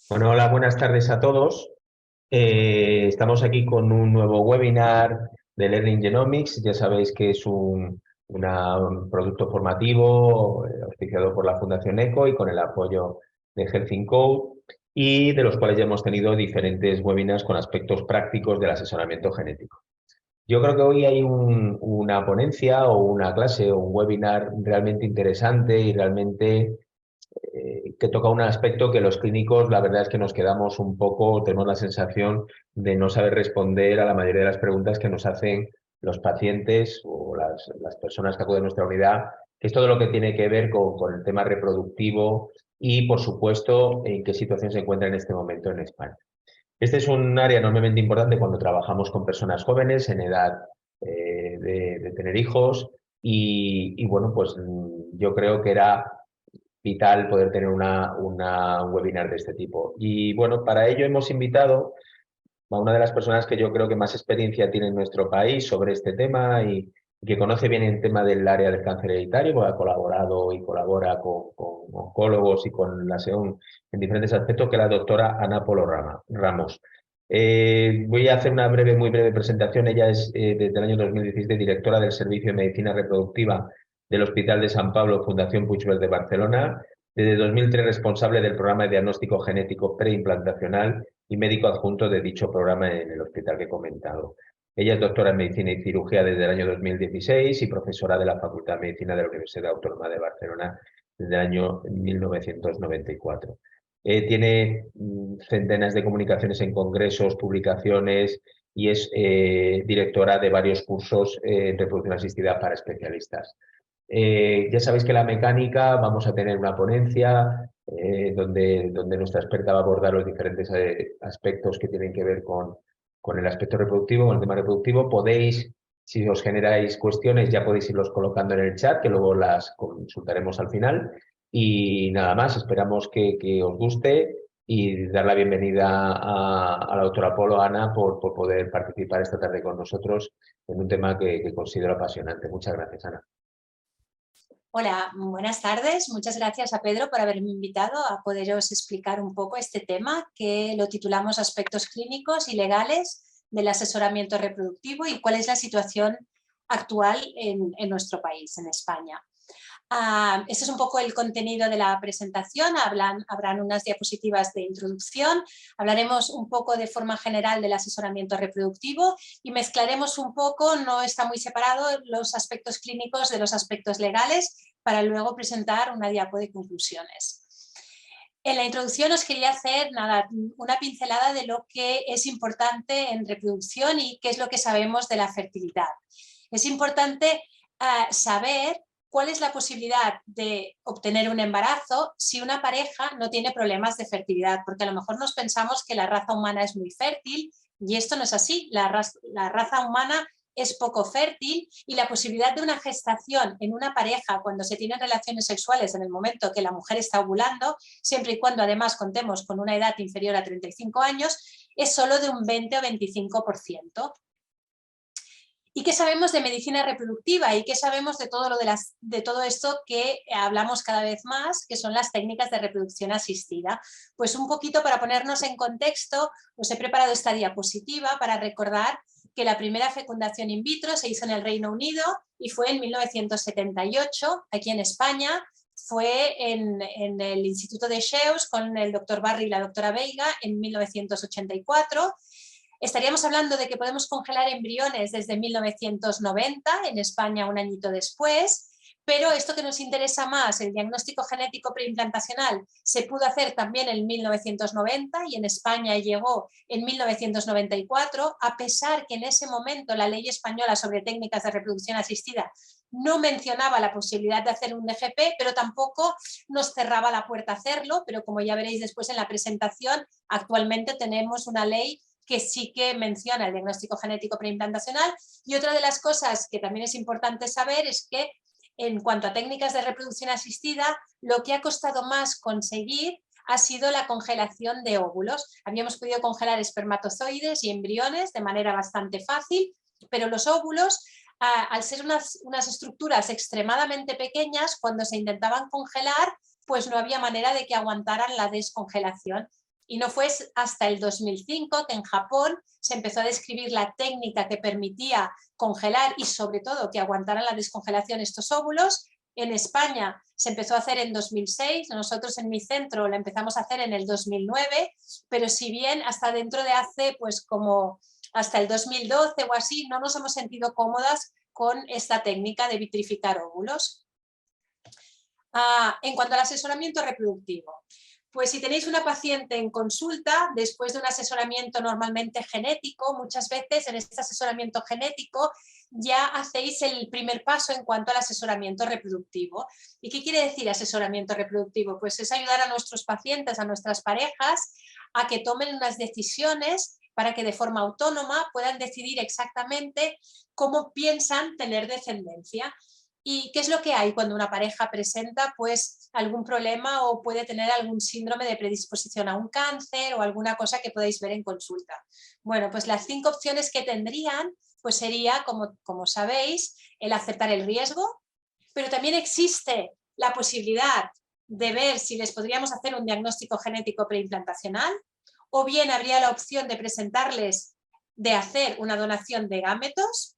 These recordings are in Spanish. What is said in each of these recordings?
Bueno, hola, buenas tardes a todos. Estamos aquí con un nuevo webinar de Learning Genomics. Ya sabéis que es un producto formativo auspiciado por la Fundación ECO y con el apoyo de Health in Code, y de los cuales ya hemos tenido diferentes webinars con aspectos prácticos del asesoramiento genético. Yo creo que hoy hay una ponencia o una clase o un webinar realmente interesante y realmente que toca un aspecto que los clínicos, la verdad es que nos quedamos un poco, tenemos la sensación de no saber responder a la mayoría de las preguntas que nos hacen los pacientes o las personas que acuden a nuestra unidad, que es todo lo que tiene que ver con el tema reproductivo y, por supuesto, en qué situación se encuentra en este momento en España. Este es un área enormemente importante cuando trabajamos con personas jóvenes en edad de tener hijos y bueno, pues yo creo que era vital poder tener un webinar de este tipo. Y bueno, para ello hemos invitado a una de las personas que yo creo que más experiencia tiene en nuestro país sobre este tema y que conoce bien el tema del área del cáncer hereditario, porque ha colaborado y colabora con oncólogos y con la SEON en diferentes aspectos, que es la doctora Ana Polo Ramos. Voy a hacer una muy breve presentación. Ella es desde el año 2017 directora del Servicio de Medicina Reproductiva del Hospital de San Pablo, Fundación Puigverd de Barcelona. Desde 2003 responsable del programa de diagnóstico genético preimplantacional y médico adjunto de dicho programa en el hospital que he comentado. Ella es doctora en Medicina y Cirugía desde el año 2016 y profesora de la Facultad de Medicina de la Universidad Autónoma de Barcelona desde el año 1994. Tiene centenas de comunicaciones en congresos, publicaciones y es directora de varios cursos en reproducción asistida para especialistas. Ya sabéis que la mecánica, vamos a tener una ponencia donde nuestra experta va a abordar los diferentes aspectos que tienen que ver con el aspecto reproductivo, con el tema reproductivo. Podéis, si os generáis cuestiones, ya podéis irlos colocando en el chat, que luego las consultaremos al final. Y nada más, esperamos que os guste y dar la bienvenida a la doctora Polo, Ana, por poder participar esta tarde con nosotros en un tema que considero apasionante. Muchas gracias, Ana. Hola, buenas tardes. Muchas gracias a Pedro por haberme invitado a poderos explicar un poco este tema, que lo titulamos Aspectos clínicos y legales del asesoramiento reproductivo y cuál es la situación actual en nuestro país, en España. Este es un poco el contenido de la presentación. Habrán unas diapositivas de introducción, hablaremos un poco de forma general del asesoramiento reproductivo y mezclaremos un poco, no está muy separado, los aspectos clínicos de los aspectos legales para luego presentar una diapo de conclusiones. En la introducción os quería hacer una pincelada de lo que es importante en reproducción y qué es lo que sabemos de la fertilidad. Es importante saber cuál es la posibilidad de obtener un embarazo si una pareja no tiene problemas de fertilidad, porque a lo mejor nos pensamos que la raza humana es muy fértil y esto no es así. La raza humana es poco fértil y la posibilidad de una gestación en una pareja cuando se tienen relaciones sexuales en el momento que la mujer está ovulando, siempre y cuando además contemos con una edad inferior a 35 años, es solo de un 20 o 25%. ¿Y qué sabemos de medicina reproductiva? ¿Y qué sabemos de todo esto que hablamos cada vez más, que son las técnicas de reproducción asistida? Pues un poquito para ponernos en contexto, os he preparado esta diapositiva para recordar que la primera fecundación in vitro se hizo en el Reino Unido y fue en 1978, aquí en España. Fue en el Instituto de Sheus con el doctor Barry y la doctora Veiga en 1984. Estaríamos hablando de que podemos congelar embriones desde 1990, en España un añito después, pero esto que nos interesa más, el diagnóstico genético preimplantacional, se pudo hacer también en 1990 y en España llegó en 1994, a pesar que en ese momento la ley española sobre técnicas de reproducción asistida no mencionaba la posibilidad de hacer un DGP, pero tampoco nos cerraba la puerta a hacerlo, pero como ya veréis después en la presentación, actualmente tenemos una ley que sí que menciona el diagnóstico genético preimplantacional. Y otra de las cosas que también es importante saber es que en cuanto a técnicas de reproducción asistida, lo que ha costado más conseguir ha sido la congelación de óvulos. Habíamos podido congelar espermatozoides y embriones de manera bastante fácil, pero los óvulos, al ser unas estructuras extremadamente pequeñas, cuando se intentaban congelar, pues no había manera de que aguantaran la descongelación. Y no fue hasta el 2005 que en Japón se empezó a describir la técnica que permitía congelar y sobre todo que aguantaran la descongelación estos óvulos. En España se empezó a hacer en 2006, nosotros en mi centro la empezamos a hacer en el 2009, pero si bien hasta dentro de hace pues como hasta el 2012 o así no nos hemos sentido cómodas con esta técnica de vitrificar óvulos. En cuanto al asesoramiento reproductivo, pues si tenéis una paciente en consulta, después de un asesoramiento normalmente genético, muchas veces en este asesoramiento genético ya hacéis el primer paso en cuanto al asesoramiento reproductivo. ¿Y qué quiere decir asesoramiento reproductivo? Pues es ayudar a nuestros pacientes, a nuestras parejas, a que tomen unas decisiones para que de forma autónoma puedan decidir exactamente cómo piensan tener descendencia. ¿Y qué es lo que hay cuando una pareja presenta pues algún problema o puede tener algún síndrome de predisposición a un cáncer o alguna cosa que podáis ver en consulta? Bueno, pues las 5 opciones que tendrían pues sería, como sabéis, el aceptar el riesgo, pero también existe la posibilidad de ver si les podríamos hacer un diagnóstico genético preimplantacional, o bien habría la opción de presentarles de hacer una donación de gametos.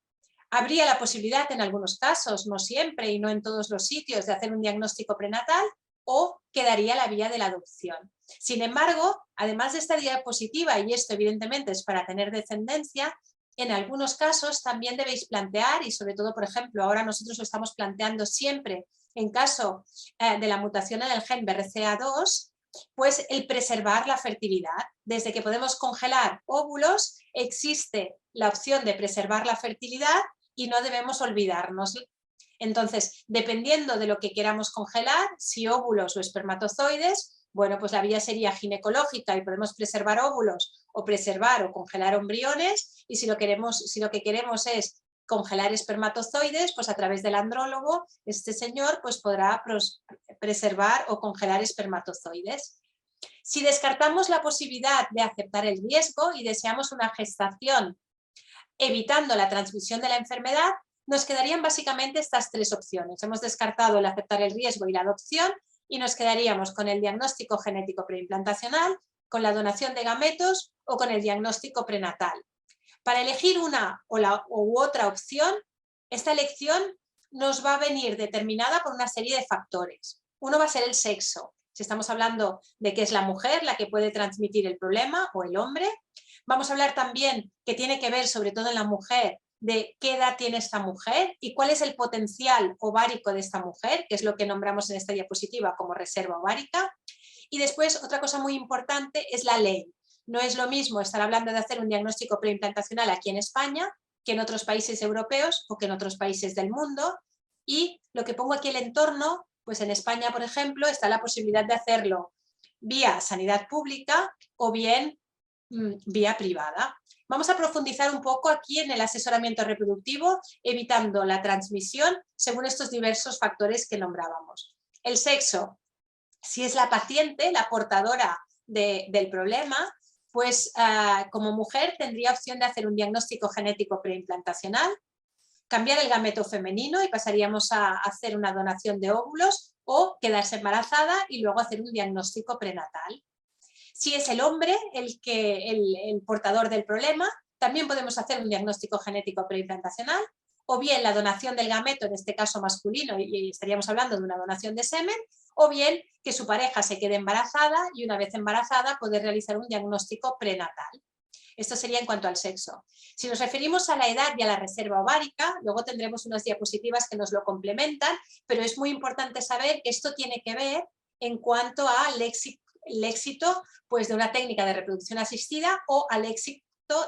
Habría la posibilidad en algunos casos, no siempre y no en todos los sitios, de hacer un diagnóstico prenatal o quedaría la vía de la adopción. Sin embargo, además de esta diapositiva, y esto evidentemente es para tener descendencia, en algunos casos también debéis plantear, y sobre todo, por ejemplo, ahora nosotros lo estamos planteando siempre en caso de la mutación en el gen BRCA2, pues el preservar la fertilidad. Desde que podemos congelar óvulos, existe la opción de preservar la fertilidad y no debemos olvidarnos. Entonces, dependiendo de lo que queramos congelar, si óvulos o espermatozoides, bueno, pues la vía sería ginecológica y podemos preservar óvulos o preservar o congelar embriones, y si lo que queremos es congelar espermatozoides, pues a través del andrólogo, este señor pues podrá preservar o congelar espermatozoides. Si descartamos la posibilidad de aceptar el riesgo y deseamos una gestación evitando la transmisión de la enfermedad, nos quedarían básicamente estas 3 opciones. Hemos descartado el aceptar el riesgo y la adopción y nos quedaríamos con el diagnóstico genético preimplantacional, con la donación de gametos o con el diagnóstico prenatal. Para elegir una u otra opción, esta elección nos va a venir determinada por una serie de factores. Uno va a ser el sexo. Si estamos hablando de que es la mujer la que puede transmitir el problema o el hombre. Vamos a hablar también que tiene que ver, sobre todo en la mujer, de qué edad tiene esta mujer y cuál es el potencial ovárico de esta mujer, que es lo que nombramos en esta diapositiva como reserva ovárica. Y después, otra cosa muy importante es la ley. No es lo mismo estar hablando de hacer un diagnóstico preimplantacional aquí en España que en otros países europeos o que en otros países del mundo. Y lo que pongo aquí el entorno, pues en España, por ejemplo, está la posibilidad de hacerlo vía sanidad pública o bien vía privada. Vamos a profundizar un poco aquí en el asesoramiento reproductivo, evitando la transmisión según estos diversos factores que nombrábamos. El sexo, si es la paciente, la portadora del problema, pues como mujer tendría opción de hacer un diagnóstico genético preimplantacional, cambiar el gameto femenino y pasaríamos a hacer una donación de óvulos o quedarse embarazada y luego hacer un diagnóstico prenatal. Si es el hombre el portador del problema, también podemos hacer un diagnóstico genético preimplantacional o bien la donación del gameto, en este caso masculino, y estaríamos hablando de una donación de semen, o bien que su pareja se quede embarazada y una vez embarazada poder realizar un diagnóstico prenatal. Esto sería en cuanto al sexo. Si nos referimos a la edad y a la reserva ovárica, luego tendremos unas diapositivas que nos lo complementan, pero es muy importante saber que esto tiene que ver en cuanto al éxito pues, de una técnica de reproducción asistida o al éxito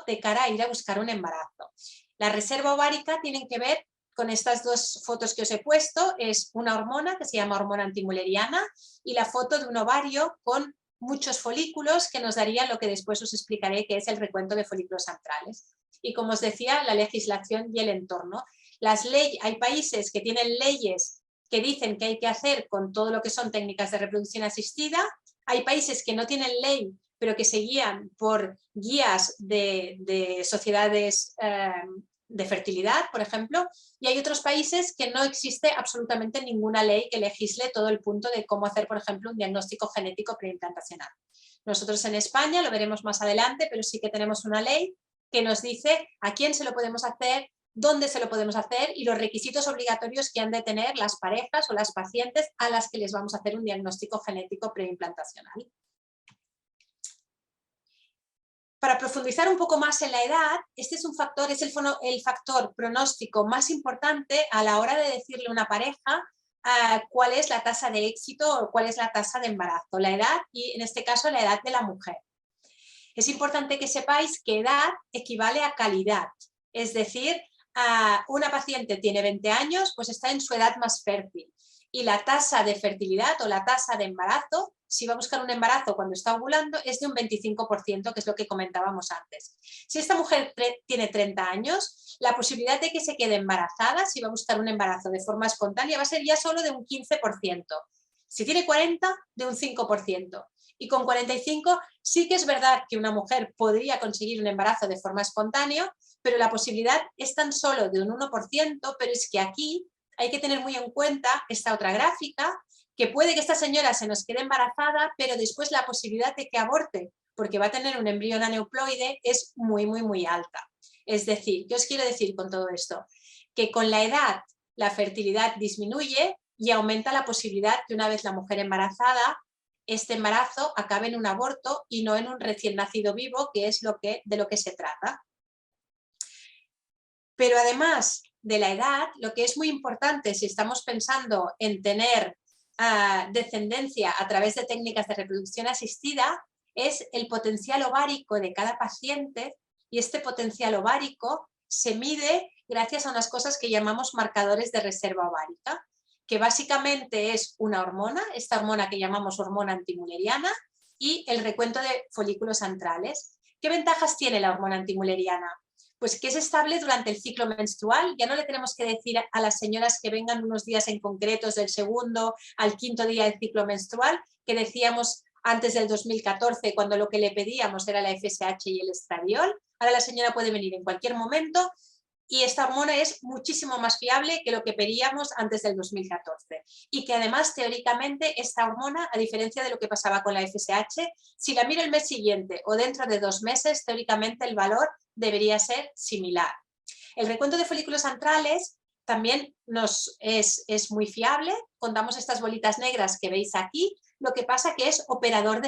de cara a ir a buscar un embarazo. La reserva ovárica tienen que ver con estas 2 fotos que os he puesto, es una hormona que se llama hormona antimuleriana y la foto de un ovario con muchos folículos que nos darían lo que después os explicaré, que es el recuento de folículos antrales. Y como os decía, la legislación y el entorno. Hay países que tienen leyes que dicen que hay que hacer con todo lo que son técnicas de reproducción asistida. Hay países que no tienen ley, pero que se guían por guías de sociedades de fertilidad, por ejemplo, y hay otros países que no existe absolutamente ninguna ley que legisle todo el punto de cómo hacer, por ejemplo, un diagnóstico genético preimplantacional. Nosotros en España, lo veremos más adelante, pero sí que tenemos una ley que nos dice a quién se lo podemos hacer, dónde se lo podemos hacer y los requisitos obligatorios que han de tener las parejas o las pacientes a las que les vamos a hacer un diagnóstico genético preimplantacional. Para profundizar un poco más en la edad, este es un factor, es el factor pronóstico más importante a la hora de decirle a una pareja cuál es la tasa de éxito o cuál es la tasa de embarazo, la edad y en este caso la edad de la mujer. Es importante que sepáis que edad equivale a calidad, es decir, una paciente tiene 20 años, pues está en su edad más fértil y la tasa de fertilidad o la tasa de embarazo, si va a buscar un embarazo cuando está ovulando, es de un 25%, que es lo que comentábamos antes. Si esta mujer tiene 30 años, la posibilidad de que se quede embarazada, si va a buscar un embarazo de forma espontánea, va a ser ya solo de un 15%. Si tiene 40, de un 5%. Y con 45 sí que es verdad que una mujer podría conseguir un embarazo de forma espontánea, pero la posibilidad es tan solo de un 1%, pero es que aquí hay que tener muy en cuenta esta otra gráfica, que puede que esta señora se nos quede embarazada, pero después la posibilidad de que aborte, porque va a tener un embrión aneuploide, es muy, muy, muy alta. Es decir, ¿qué os quiero decir con todo esto? Que con la edad la fertilidad disminuye y aumenta la posibilidad que una vez la mujer embarazada, este embarazo acabe en un aborto y no en un recién nacido vivo, que es de lo que se trata. Pero además de la edad, lo que es muy importante si estamos pensando en tener descendencia a través de técnicas de reproducción asistida es el potencial ovárico de cada paciente, y este potencial ovárico se mide gracias a unas cosas que llamamos marcadores de reserva ovárica, que básicamente es una hormona, esta hormona que llamamos hormona antimuleriana, y el recuento de folículos antrales. ¿Qué ventajas tiene la hormona antimuleriana? Pues que es estable durante el ciclo menstrual. Ya no le tenemos que decir a las señoras que vengan unos días en concretos del segundo al quinto día del ciclo menstrual, que decíamos antes del 2014, cuando lo que le pedíamos era la FSH y el estradiol. Ahora la señora puede venir en cualquier momento y esta hormona es muchísimo más fiable que lo que pedíamos antes del 2014. Y que además, teóricamente, esta hormona, a diferencia de lo que pasaba con la FSH, si la miro el mes siguiente o dentro de 2 meses, teóricamente el valor debería ser similar. El recuento de folículos antrales también es muy fiable. Contamos estas bolitas negras que veis aquí, lo que pasa que es operador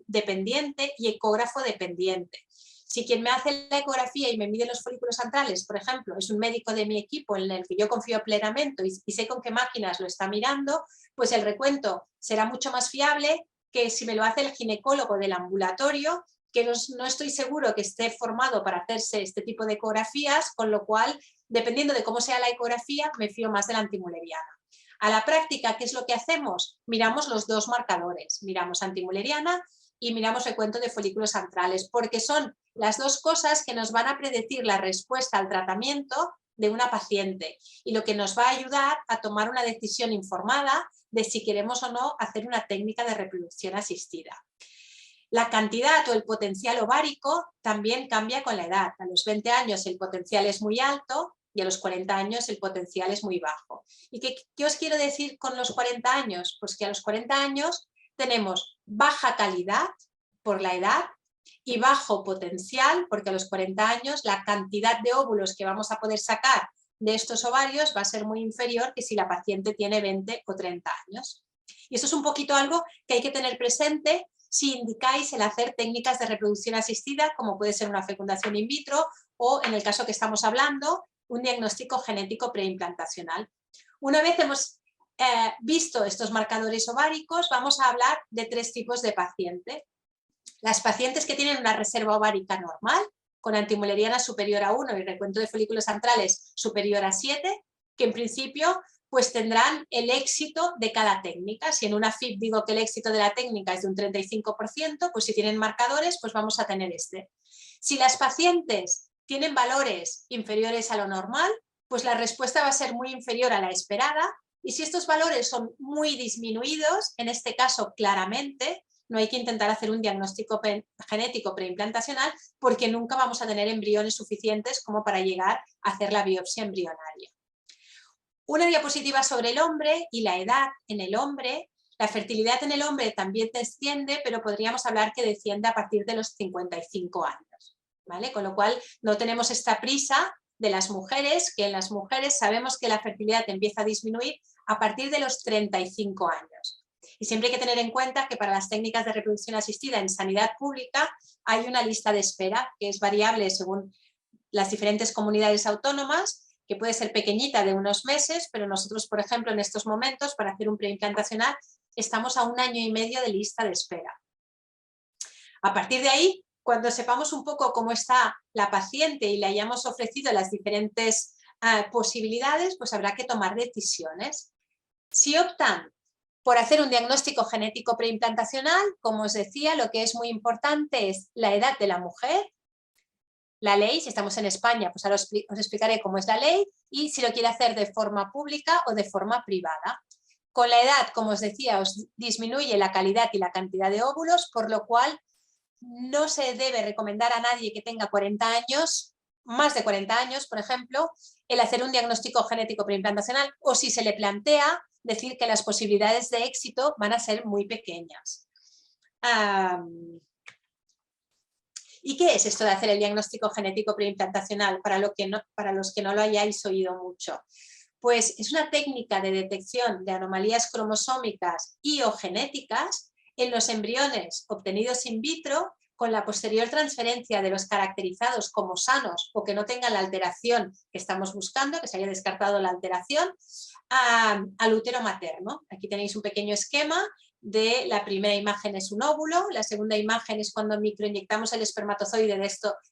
dependiente y ecógrafo dependiente. Si quien me hace la ecografía y me mide los folículos antrales, por ejemplo, es un médico de mi equipo en el que yo confío plenamente y sé con qué máquinas lo está mirando, pues el recuento será mucho más fiable que si me lo hace el ginecólogo del ambulatorio, que no estoy seguro que esté formado para hacerse este tipo de ecografías, con lo cual, dependiendo de cómo sea la ecografía, me fío más de la antimuleriana. A la práctica, ¿qué es lo que hacemos? Miramos los dos marcadores, miramos antimuleriana y miramos recuento de folículos antrales, porque son las dos cosas que nos van a predecir la respuesta al tratamiento de una paciente y lo que nos va a ayudar a tomar una decisión informada de si queremos o no hacer una técnica de reproducción asistida. La cantidad o el potencial ovárico también cambia con la edad. A los 20 años el potencial es muy alto y a los 40 años el potencial es muy bajo. ¿Y qué os quiero decir con los 40 años? Pues que a los 40 años tenemos baja calidad por la edad y bajo potencial, porque a los 40 años la cantidad de óvulos que vamos a poder sacar de estos ovarios va a ser muy inferior que si la paciente tiene 20 o 30 años. Y eso es un poquito algo que hay que tener presente si indicáis el hacer técnicas de reproducción asistida, como puede ser una fecundación in vitro o, en el caso que estamos hablando, un diagnóstico genético preimplantacional. Una vez hemos visto estos marcadores ováricos, vamos a hablar de 3 tipos de paciente. Las pacientes que tienen una reserva ovárica normal, con antimuleriana superior a 1 y recuento de folículos antrales superior a 7, que en principio pues tendrán el éxito de cada técnica. Si en una FIP digo que el éxito de la técnica es de un 35%, pues si tienen marcadores, pues vamos a tener este. Si las pacientes tienen valores inferiores a lo normal, pues la respuesta va a ser muy inferior a la esperada, y si estos valores son muy disminuidos, en este caso claramente, no hay que intentar hacer un diagnóstico genético preimplantacional porque nunca vamos a tener embriones suficientes como para llegar a hacer la biopsia embrionaria. Una diapositiva sobre el hombre y la edad en el hombre. La fertilidad en el hombre también desciende, pero podríamos hablar que desciende a partir de los 55 años, ¿vale? Con lo cual no tenemos esta prisa de las mujeres, que en las mujeres sabemos que la fertilidad empieza a disminuir a partir de los 35 años. Y siempre hay que tener en cuenta que para las técnicas de reproducción asistida en sanidad pública hay una lista de espera que es variable según las diferentes comunidades autónomas, que puede ser pequeñita de unos meses, pero nosotros, por ejemplo, en estos momentos, para hacer un preimplantacional, estamos a 1 año y medio de lista de espera. A partir de ahí, cuando sepamos un poco cómo está la paciente y le hayamos ofrecido las diferentes posibilidades, pues habrá que tomar decisiones. Si optan por hacer un diagnóstico genético preimplantacional, como os decía, lo que es muy importante es la edad de la mujer, la ley, si estamos en España, pues ahora os explicaré cómo es la ley, y si lo quiere hacer de forma pública o de forma privada. Con la edad, como os decía, os disminuye la calidad y la cantidad de óvulos, por lo cual no se debe recomendar a nadie que tenga 40 años, más de 40 años, por ejemplo, el hacer un diagnóstico genético preimplantacional, o si se le plantea, decir que las posibilidades de éxito van a ser muy pequeñas. ¿Y qué es esto de hacer el diagnóstico genético preimplantacional para los que no lo hayáis oído mucho? Pues es una técnica de detección de anomalías cromosómicas y o genéticas en los embriones obtenidos in vitro con la posterior transferencia de los caracterizados como sanos o que no tengan la alteración que estamos buscando, que se haya descartado la alteración, al útero materno. Aquí tenéis un pequeño esquema de la primera imagen es un óvulo, la segunda imagen es cuando microinyectamos el espermatozoide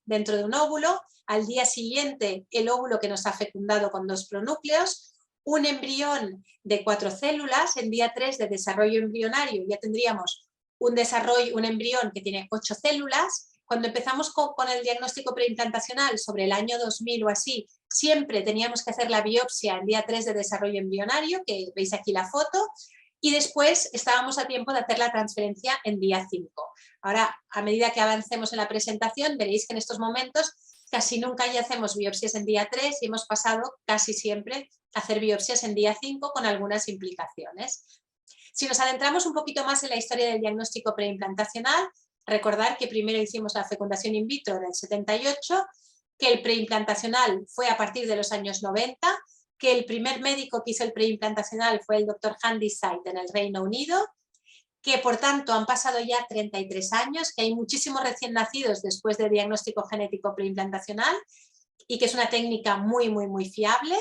dentro de un óvulo, al día siguiente el óvulo que nos ha fecundado con 2 pronúcleos, un embrión de 4 células, en día 3 de desarrollo embrionario ya tendríamos un embrión que tiene 8 células. Cuando empezamos con el diagnóstico preimplantacional sobre el año 2000 o así, siempre teníamos que hacer la biopsia en día 3 de desarrollo embrionario, que veis aquí la foto, y después estábamos a tiempo de hacer la transferencia en día 5. Ahora, a medida que avancemos en la presentación, veréis que en estos momentos casi nunca ya hacemos biopsias en día 3 y hemos pasado casi siempre a hacer biopsias en día 5 con algunas implicaciones. Si nos adentramos un poquito más en la historia del diagnóstico preimplantacional, recordar que primero hicimos la fecundación in vitro en el 78, que el preimplantacional fue a partir de los años 90, que el primer médico que hizo el preimplantacional fue el doctor Handyside en el Reino Unido, que por tanto han pasado ya 33 años, que hay muchísimos recién nacidos después del diagnóstico genético preimplantacional y que es una técnica muy, muy, muy fiable.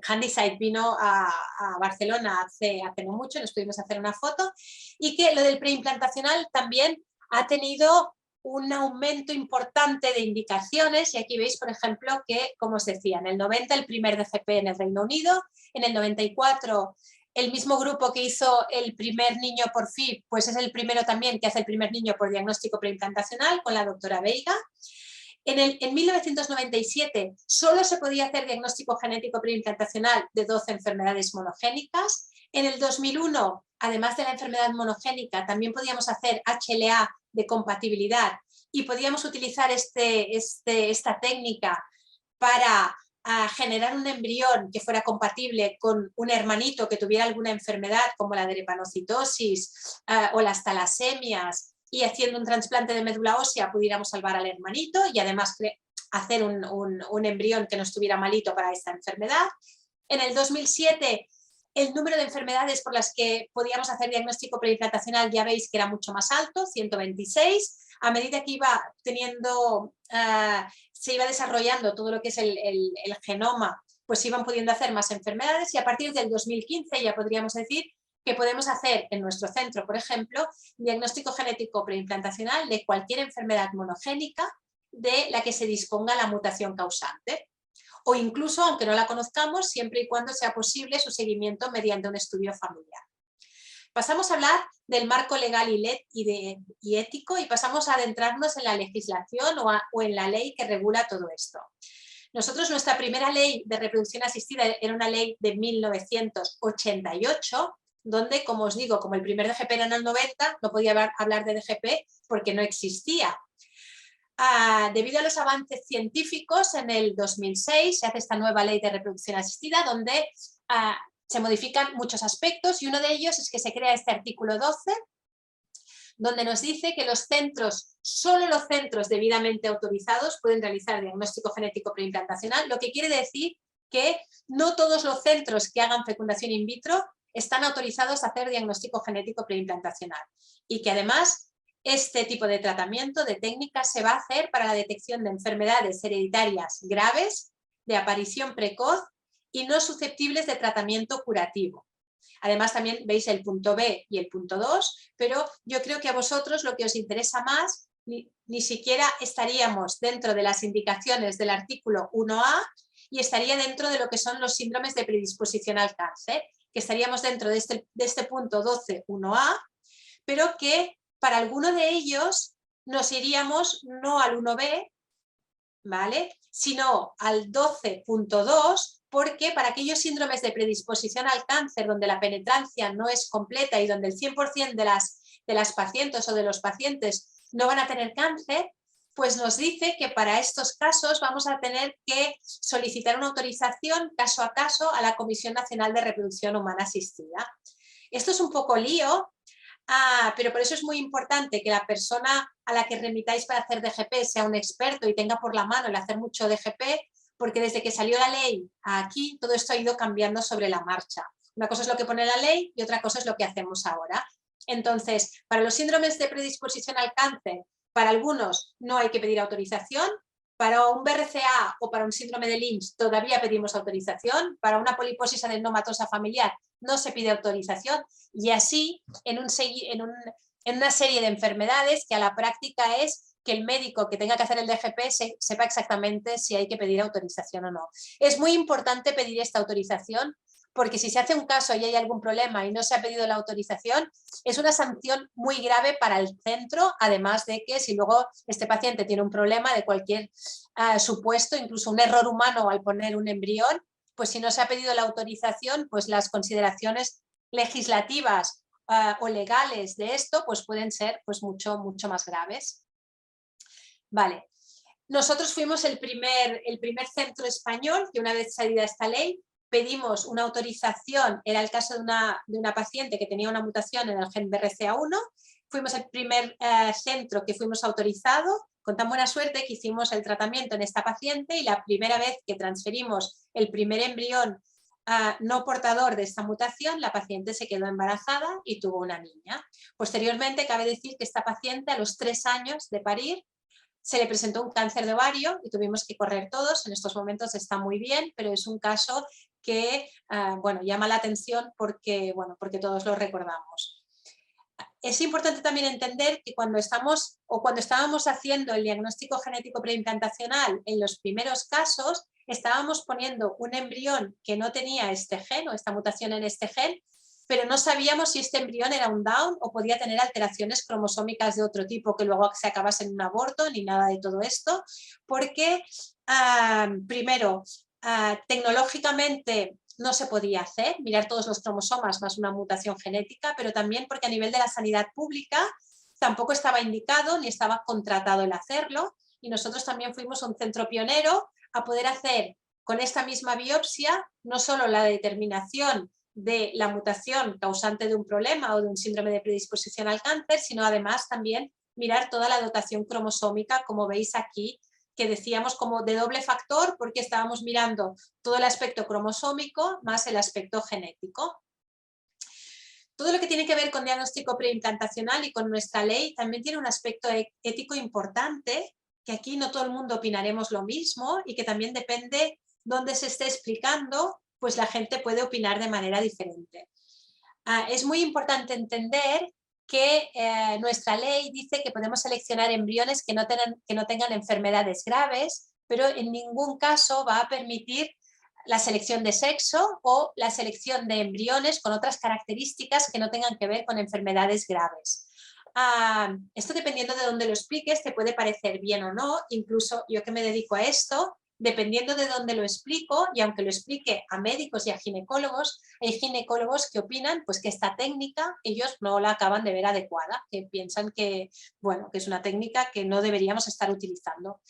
Handyside vino a Barcelona hace no mucho, nos pudimos hacer una foto, y que lo del preimplantacional también ha tenido un aumento importante de indicaciones, y aquí veis, por ejemplo, que, como os decía, en el 90 el primer DGP en el Reino Unido, en el 94 el mismo grupo que hizo el primer niño por FIV, pues es el primero también que hace el primer niño por diagnóstico preimplantacional con la doctora Veiga. En 1997 solo se podía hacer diagnóstico genético preimplantacional de 12 enfermedades monogénicas. En el 2001, además de la enfermedad monogénica, también podíamos hacer HLA de compatibilidad y podíamos utilizar esta técnica para generar un embrión que fuera compatible con un hermanito que tuviera alguna enfermedad como la drepanocitosis o las talasemias, y haciendo un trasplante de médula ósea pudiéramos salvar al hermanito y además hacer un embrión que no estuviera malito para esta enfermedad. En el 2007 el número de enfermedades por las que podíamos hacer diagnóstico preimplantacional ya veis que era mucho más alto, 126. A medida que se iba desarrollando todo lo que es el genoma, pues iban pudiendo hacer más enfermedades, y a partir del 2015 ya podríamos decir que podemos hacer en nuestro centro, por ejemplo, diagnóstico genético preimplantacional de cualquier enfermedad monogénica de la que se disponga la mutación causante, o incluso, aunque no la conozcamos, siempre y cuando sea posible su seguimiento mediante un estudio familiar. Pasamos a hablar del marco legal y ético, y pasamos a adentrarnos en la legislación o en la ley que regula todo esto. Nosotros, nuestra primera ley de reproducción asistida era una ley de 1988, donde, como os digo, como el primer DGP era en el 90, no podía hablar de DGP porque no existía. Debido a los avances científicos, en el 2006 se hace esta nueva ley de reproducción asistida donde se modifican muchos aspectos y uno de ellos es que se crea este artículo 12 donde nos dice que los centros, solo los centros debidamente autorizados pueden realizar diagnóstico genético preimplantacional, lo que quiere decir que no todos los centros que hagan fecundación in vitro están autorizados a hacer diagnóstico genético preimplantacional y que además este tipo de tratamiento, de técnica, se va a hacer para la detección de enfermedades hereditarias graves, de aparición precoz y no susceptibles de tratamiento curativo. Además también veis el punto B y el punto 2, pero yo creo que a vosotros lo que os interesa más, ni siquiera estaríamos dentro de las indicaciones del artículo 1A y estaría dentro de lo que son los síndromes de predisposición al cáncer, que estaríamos dentro de este punto 12, 1A, pero que para alguno de ellos nos iríamos no al 1B, ¿vale?, sino al 12.2, porque para aquellos síndromes de predisposición al cáncer donde la penetrancia no es completa y donde el 100% de las pacientes o de los pacientes no van a tener cáncer, pues nos dice que para estos casos vamos a tener que solicitar una autorización caso a caso a la Comisión Nacional de Reproducción Humana Asistida. Esto es un poco lío, pero por eso es muy importante que la persona a la que remitáis para hacer DGP sea un experto y tenga por la mano el hacer mucho DGP, porque desde que salió la ley aquí, todo esto ha ido cambiando sobre la marcha. Una cosa es lo que pone la ley y otra cosa es lo que hacemos ahora. Entonces, para los síndromes de predisposición al cáncer, para algunos no hay que pedir autorización, para un BRCA o para un síndrome de Lynch todavía pedimos autorización, para una poliposis adenomatosa familiar no se pide autorización, y así en una serie de enfermedades que a la práctica es que el médico que tenga que hacer el DGP sepa exactamente si hay que pedir autorización o no. Es muy importante pedir esta autorización porque si se hace un caso y hay algún problema y no se ha pedido la autorización, es una sanción muy grave para el centro, además de que si luego este paciente tiene un problema de cualquier supuesto, incluso un error humano al poner un embrión, pues si no se ha pedido la autorización, pues las consideraciones legislativas o legales de esto pues pueden ser pues mucho más graves. Vale. Nosotros fuimos el primer centro español que una vez salida esta ley pedimos una autorización, era el caso de una paciente que tenía una mutación en el gen BRCA1, fuimos el primer centro que fuimos autorizados, con tan buena suerte que hicimos el tratamiento en esta paciente y la primera vez que transferimos el primer embrión no portador de esta mutación, la paciente se quedó embarazada y tuvo una niña. Posteriormente, cabe decir que esta paciente a los 3 años de parir se le presentó un cáncer de ovario y tuvimos que correr todos, en estos momentos está muy bien, pero es un caso que bueno, llama la atención porque todos lo recordamos. Es importante también entender que cuando estábamos haciendo el diagnóstico genético preimplantacional en los primeros casos, estábamos poniendo un embrión que no tenía este gen o esta mutación en este gen, pero no sabíamos si este embrión era un Down o podía tener alteraciones cromosómicas de otro tipo que luego se acabase en un aborto, ni nada de todo esto, porque primero, tecnológicamente no se podía hacer, mirar todos los cromosomas más una mutación genética, pero también porque a nivel de la sanidad pública tampoco estaba indicado ni estaba contratado el hacerlo, y nosotros también fuimos un centro pionero a poder hacer con esta misma biopsia no solo la determinación de la mutación causante de un problema o de un síndrome de predisposición al cáncer, sino además también mirar toda la dotación cromosómica, como veis aquí, que decíamos como de doble factor porque estábamos mirando todo el aspecto cromosómico más el aspecto genético. Todo lo que tiene que ver con diagnóstico preimplantacional y con nuestra ley también tiene un aspecto ético importante, que aquí no todo el mundo opinaremos lo mismo y que también depende dónde se esté explicando, pues la gente puede opinar de manera diferente. Es muy importante entender que nuestra ley dice que podemos seleccionar embriones que no tengan enfermedades graves, pero en ningún caso va a permitir la selección de sexo o la selección de embriones con otras características que no tengan que ver con enfermedades graves. Esto dependiendo de dónde lo expliques te puede parecer bien o no, incluso yo que me dedico a esto, dependiendo de dónde lo explico, y aunque lo explique a médicos y a ginecólogos, hay ginecólogos que opinan pues, que esta técnica ellos no la acaban de ver adecuada, que piensan que, bueno, que es una técnica que no deberíamos estar utilizando.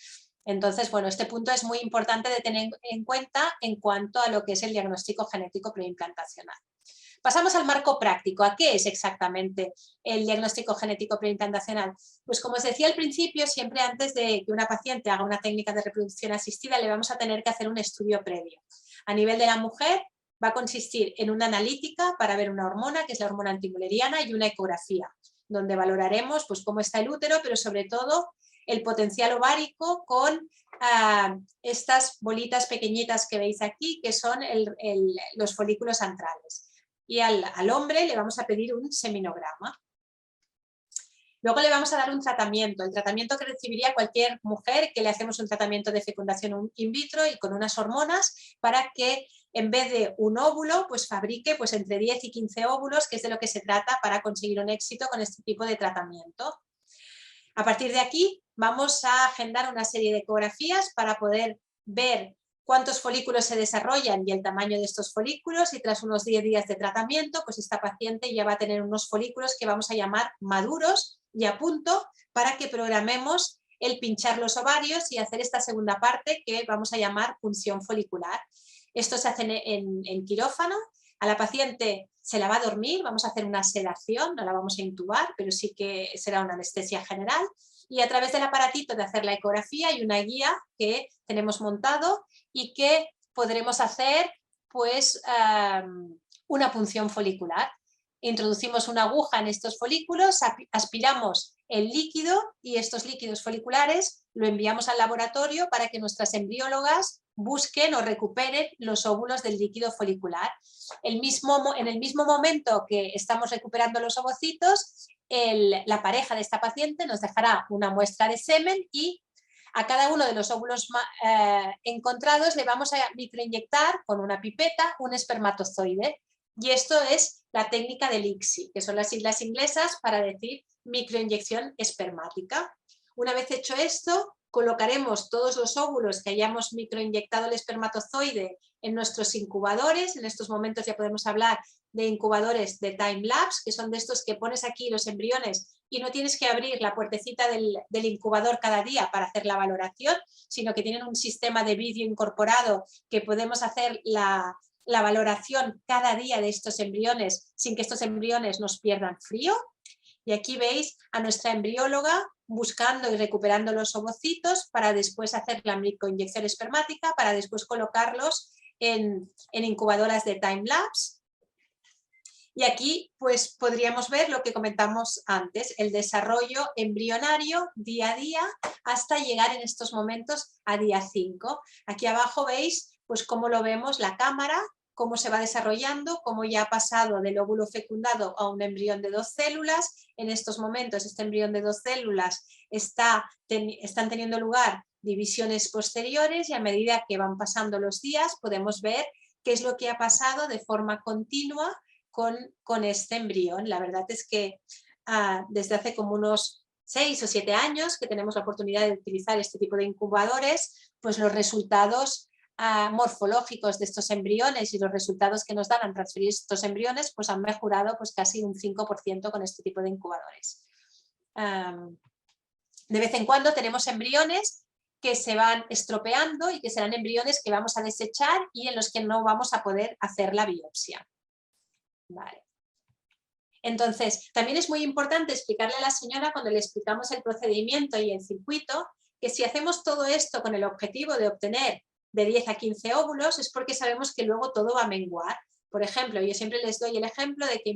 Entonces, bueno, este punto es muy importante de tener en cuenta en cuanto a lo que es el diagnóstico genético preimplantacional. Pasamos al marco práctico. ¿A qué es exactamente el diagnóstico genético preimplantacional? Pues como os decía al principio, siempre antes de que una paciente haga una técnica de reproducción asistida, le vamos a tener que hacer un estudio previo. A nivel de la mujer, va a consistir en una analítica para ver una hormona, que es la hormona antimuleriana, y una ecografía, donde valoraremos pues, cómo está el útero, pero sobre todo el potencial ovárico con estas bolitas pequeñitas que veis aquí, que son los folículos antrales. Y al hombre le vamos a pedir un seminograma. Luego le vamos a dar un tratamiento, el tratamiento que recibiría cualquier mujer que le hacemos un tratamiento de fecundación in vitro y con unas hormonas para que en vez de un óvulo, pues fabrique pues entre 10 y 15 óvulos, que es de lo que se trata para conseguir un éxito con este tipo de tratamiento. A partir de aquí vamos a agendar una serie de ecografías para poder ver cuántos folículos se desarrollan y el tamaño de estos folículos, y tras unos 10 días de tratamiento, pues esta paciente ya va a tener unos folículos que vamos a llamar maduros y a punto para que programemos el pinchar los ovarios y hacer esta segunda parte que vamos a llamar punción folicular. Esto se hace en quirófano. A la paciente se la va a dormir, vamos a hacer una sedación, no la vamos a intubar, pero sí que será una anestesia general, y a través del aparatito de hacer la ecografía hay una guía que tenemos montado y que podremos hacer pues una punción folicular. Introducimos una aguja en estos folículos, aspiramos el líquido y estos líquidos foliculares lo enviamos al laboratorio para que nuestras embriólogas busquen o recuperen los óvulos del líquido folicular. En el mismo momento que estamos recuperando los ovocitos, la pareja de esta paciente nos dejará una muestra de semen y a cada uno de los óvulos encontrados le vamos a microinyectar con una pipeta un espermatozoide. Y esto es la técnica del ICSI, que son las siglas inglesas para decir microinyección espermática. Una vez hecho esto, colocaremos todos los óvulos que hayamos microinyectado el espermatozoide en nuestros incubadores. En estos momentos ya podemos hablar de incubadores de time-lapse, que son de estos que pones aquí los embriones y no tienes que abrir la puertecita del incubador cada día para hacer la valoración, sino que tienen un sistema de vídeo incorporado que podemos hacer la valoración cada día de estos embriones sin que estos embriones nos pierdan frío. Y aquí veis a nuestra embrióloga buscando y recuperando los ovocitos para después hacer la microinyección espermática, para después colocarlos en incubadoras de time-lapse. Y aquí pues podríamos ver lo que comentamos antes, el desarrollo embrionario día a día hasta llegar en estos momentos a día 5. Aquí abajo veis pues cómo lo vemos la cámara, cómo se va desarrollando, cómo ya ha pasado del óvulo fecundado a un embrión de 2 células. En estos momentos este embrión de 2 células están teniendo lugar divisiones posteriores y a medida que van pasando los días podemos ver qué es lo que ha pasado de forma continua con este embrión. La verdad es que desde hace como unos 6 o 7 años que tenemos la oportunidad de utilizar este tipo de incubadores, pues los resultados morfológicos de estos embriones y los resultados que nos dan al transferir estos embriones pues han mejorado pues casi un 5% con este tipo de incubadores. De vez en cuando tenemos embriones que se van estropeando y que serán embriones que vamos a desechar y en los que no vamos a poder hacer la biopsia. Vale. Entonces, también es muy importante explicarle a la señora cuando le explicamos el procedimiento y el circuito que si hacemos todo esto con el objetivo de obtener de 10 a 15 óvulos es porque sabemos que luego todo va a menguar. Por ejemplo, yo siempre les doy el ejemplo de que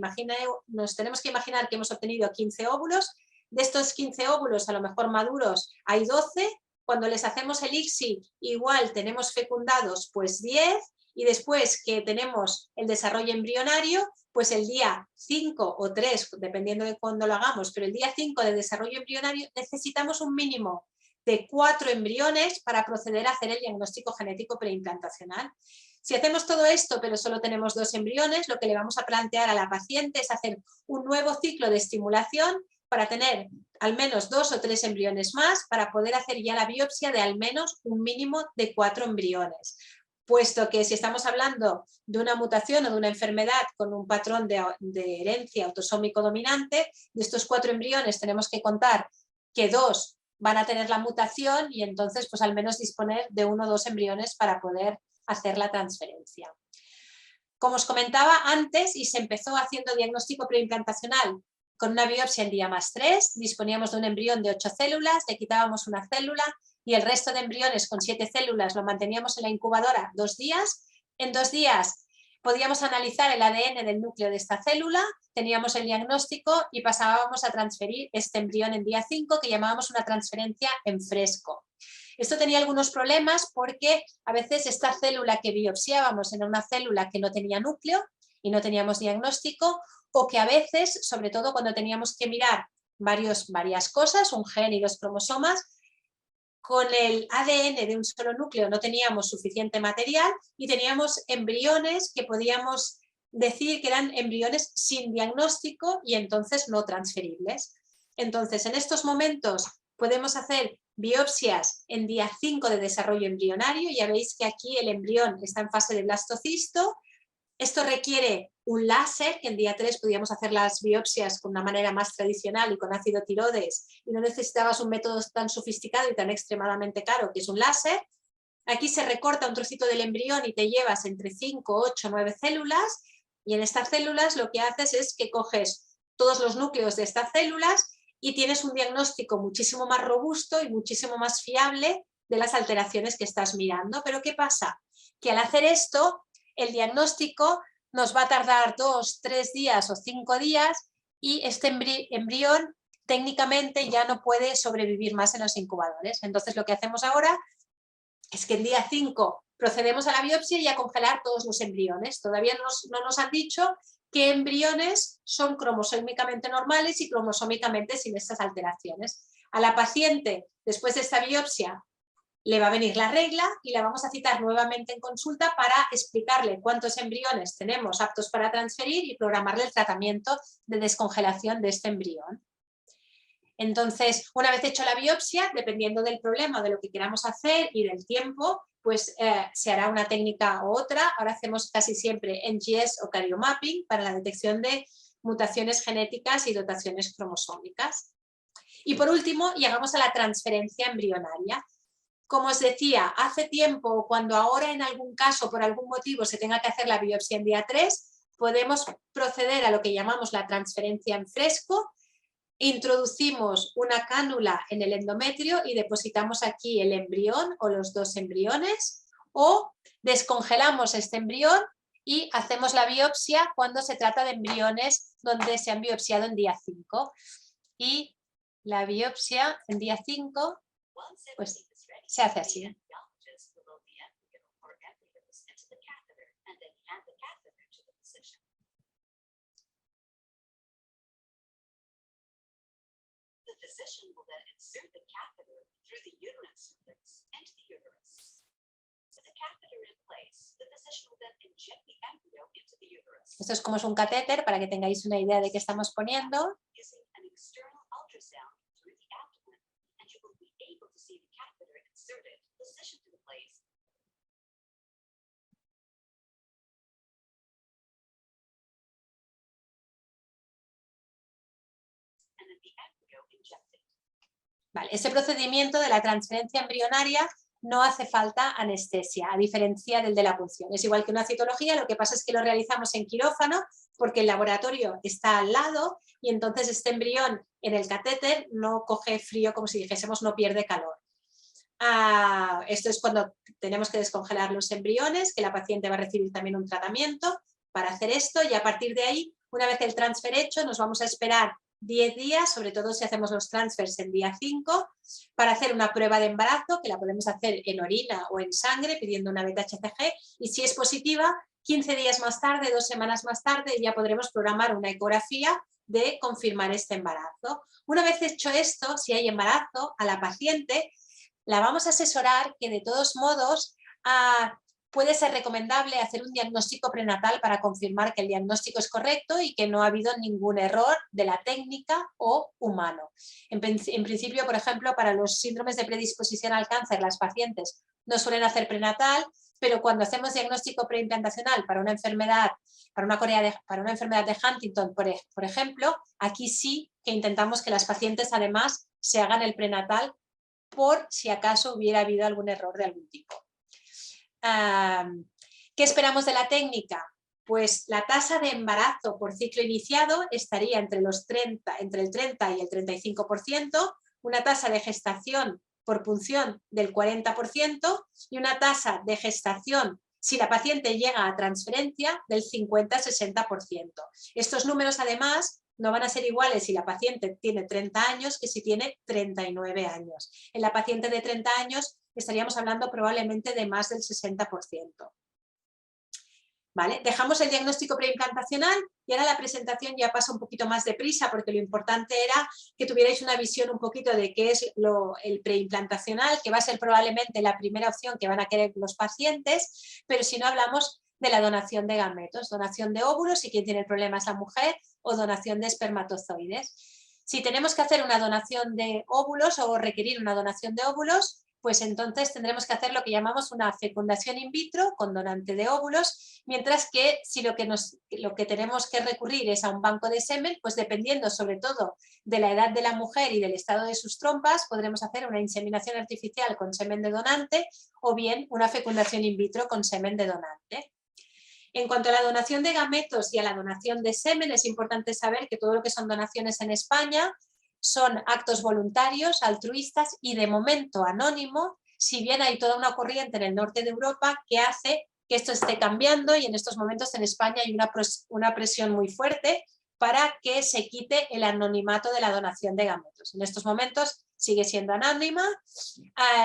nos tenemos que imaginar que hemos obtenido 15 óvulos, de estos 15 óvulos a lo mejor maduros hay 12, cuando les hacemos el ICSI igual tenemos fecundados pues 10 y después que tenemos el desarrollo embrionario pues el día 5 o 3, dependiendo de cuándo lo hagamos, pero el día 5 de desarrollo embrionario necesitamos un mínimo de 4 embriones para proceder a hacer el diagnóstico genético preimplantacional. Si hacemos todo esto pero solo tenemos 2 embriones, lo que le vamos a plantear a la paciente es hacer un nuevo ciclo de estimulación para tener al menos 2 o 3 embriones más para poder hacer ya la biopsia de al menos un mínimo de 4 embriones. Puesto que si estamos hablando de una mutación o de una enfermedad con un patrón de herencia autosómico dominante, de estos 4 embriones tenemos que contar que 2 van a tener la mutación y entonces pues al menos disponer de 1 o 2 embriones para poder hacer la transferencia. Como os comentaba antes, y se empezó haciendo diagnóstico preimplantacional con una biopsia en día +3, disponíamos de un embrión de 8 células, le quitábamos una célula y el resto de embriones con 7 células lo manteníamos en la incubadora 2 días. En 2 días podíamos analizar el ADN del núcleo de esta célula, teníamos el diagnóstico y pasábamos a transferir este embrión en día 5, que llamábamos una transferencia en fresco. Esto tenía algunos problemas porque a veces esta célula que biopsiábamos era una célula que no tenía núcleo y no teníamos diagnóstico, o que a veces, sobre todo cuando teníamos que mirar varias cosas, un gen y los cromosomas, con el ADN de un solo núcleo no teníamos suficiente material y teníamos embriones que podíamos decir que eran embriones sin diagnóstico y entonces no transferibles. Entonces, en estos momentos podemos hacer biopsias en día 5 de desarrollo embrionario. Ya veis que aquí el embrión está en fase de blastocisto. Esto requiere un láser, que en día 3 podíamos hacer las biopsias con una manera más tradicional y con ácido tiroides, y no necesitabas un método tan sofisticado y tan extremadamente caro, que es un láser. Aquí se recorta un trocito del embrión y te llevas entre 5, 8, 9 células, y en estas células lo que haces es que coges todos los núcleos de estas células y tienes un diagnóstico muchísimo más robusto y muchísimo más fiable de las alteraciones que estás mirando. Pero ¿qué pasa? Que al hacer esto, el diagnóstico nos va a tardar 2, 3 días o 5 días y este embrión técnicamente ya no puede sobrevivir más en los incubadores. Entonces lo que hacemos ahora es que en día 5 procedemos a la biopsia y a congelar todos los embriones. Todavía no nos han dicho qué embriones son cromosómicamente normales y cromosómicamente sin estas alteraciones. A la paciente, después de esta biopsia, le va a venir la regla y la vamos a citar nuevamente en consulta para explicarle cuántos embriones tenemos aptos para transferir y programarle el tratamiento de descongelación de este embrión. Entonces, una vez hecho la biopsia, dependiendo del problema, de lo que queramos hacer y del tiempo, pues se hará una técnica u otra. Ahora hacemos casi siempre NGS o cariomapping para la detección de mutaciones genéticas y dotaciones cromosómicas. Y por último, llegamos a la transferencia embrionaria. Como os decía, hace tiempo, cuando ahora en algún caso, por algún motivo, se tenga que hacer la biopsia en día 3, podemos proceder a lo que llamamos la transferencia en fresco. Introducimos una cánula en el endometrio y depositamos aquí el embrión o los 2 embriones, o descongelamos este embrión y hacemos la biopsia cuando se trata de embriones donde se han biopsiado en día 5. Y la biopsia en día 5, pues se hace así. Esto es como es un catéter, para que tengáis una idea de qué estamos poniendo. Vale, ese procedimiento de la transferencia embrionaria no hace falta anestesia, a diferencia del de la punción. Es igual que una citología, lo que pasa es que lo realizamos en quirófano porque el laboratorio está al lado y entonces este embrión en el catéter no coge frío, como si dijésemos, no pierde calor. Esto es cuando tenemos que descongelar los embriones, que la paciente va a recibir también un tratamiento para hacer esto, y a partir de ahí, una vez el transfer hecho, nos vamos a esperar 10 días, sobre todo si hacemos los transfers en día 5, para hacer una prueba de embarazo, que la podemos hacer en orina o en sangre, pidiendo una beta-HCG, y si es positiva, 15 días más tarde, 2 semanas más tarde, ya podremos programar una ecografía de confirmar este embarazo. Una vez hecho esto, si hay embarazo, a la paciente la vamos a asesorar que de todos modos puede ser recomendable hacer un diagnóstico prenatal para confirmar que el diagnóstico es correcto y que no ha habido ningún error de la técnica o humano. En principio, por ejemplo, para los síndromes de predisposición al cáncer, las pacientes no suelen hacer prenatal, pero cuando hacemos diagnóstico preimplantacional para una enfermedad, para una enfermedad de Huntington, por ejemplo, aquí sí que intentamos que las pacientes además se hagan el prenatal por si acaso hubiera habido algún error de algún tipo. ¿Qué esperamos de la técnica? Pues la tasa de embarazo por ciclo iniciado estaría entre el 30 y el 35%, una tasa de gestación por punción del 40% y una tasa de gestación, si la paciente llega a transferencia, del 50-60%. Estos números además no van a ser iguales si la paciente tiene 30 años que si tiene 39 años. En la paciente de 30 años estaríamos hablando probablemente de más del 60%. ¿Vale? Dejamos el diagnóstico preimplantacional y ahora la presentación ya pasa un poquito más deprisa porque lo importante era que tuvierais una visión un poquito de qué es el preimplantacional, que va a ser probablemente la primera opción que van a querer los pacientes, pero si no hablamos de la donación de gametos, donación de óvulos, y quien tiene el problema es la mujer, o donación de espermatozoides. Si tenemos que hacer una donación de óvulos o requerir una donación de óvulos, pues entonces tendremos que hacer lo que llamamos una fecundación in vitro con donante de óvulos, mientras que si lo que tenemos que recurrir es a un banco de semen, pues dependiendo sobre todo de la edad de la mujer y del estado de sus trompas, podremos hacer una inseminación artificial con semen de donante o bien una fecundación in vitro con semen de donante. En cuanto a la donación de gametos y a la donación de semen, es importante saber que todo lo que son donaciones en España son actos voluntarios, altruistas y de momento anónimo, si bien hay toda una corriente en el norte de Europa que hace que esto esté cambiando y en estos momentos en España hay una presión muy fuerte para que se quite el anonimato de la donación de gametos. En estos momentos sigue siendo anónima.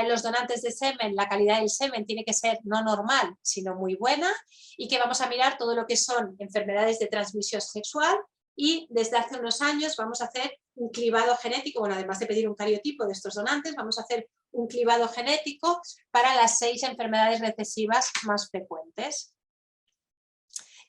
Los donantes de semen, la calidad del semen tiene que ser no normal, sino muy buena, y que vamos a mirar todo lo que son enfermedades de transmisión sexual, y desde hace unos años vamos a hacer un cribado genético, bueno, además de pedir un cariotipo de estos donantes, vamos a hacer un cribado genético para las 6 enfermedades recesivas más frecuentes.